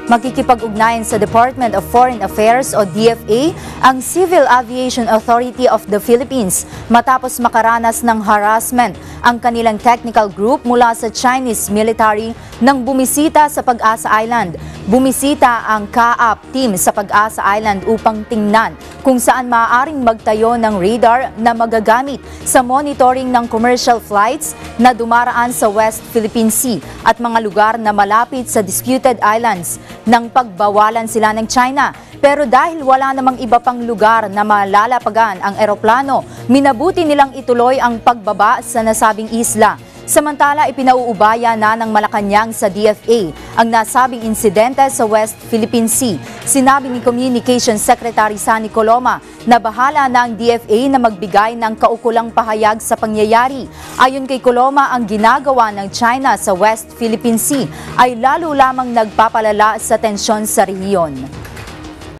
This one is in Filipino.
Makikipag-ugnayan sa Department of Foreign Affairs o DFA ang Civil Aviation Authority of the Philippines matapos makaranas ng harassment ang kanilang technical group mula sa Chinese military nang bumisita sa Pag-asa Island. Bumisita ang CAAP team sa Pag-asa Island upang tingnan kung saan maaaring magtayo ng radar na magagamit sa monitoring ng commercial flights na dumaraan sa West Philippine Sea at mga lugar na malapit sa disputed islands nang pagbawalan sila ng China. Pero dahil wala namang iba pang lugar na malalapagan ang eroplano, minabuti nilang ituloy ang pagbaba sa nasabing isla. Samantala, ipinauubaya na ng Malacanang sa DFA ang nasabing insidente sa West Philippine Sea. Sinabi ni Communications Secretary Sunny Coloma na bahala na ang DFA na magbigay ng kaukulang pahayag sa pangyayari. Ayon kay Coloma, ang ginagawa ng China sa West Philippine Sea ay lalo lamang nagpapalala sa tensyon sa rehiyon.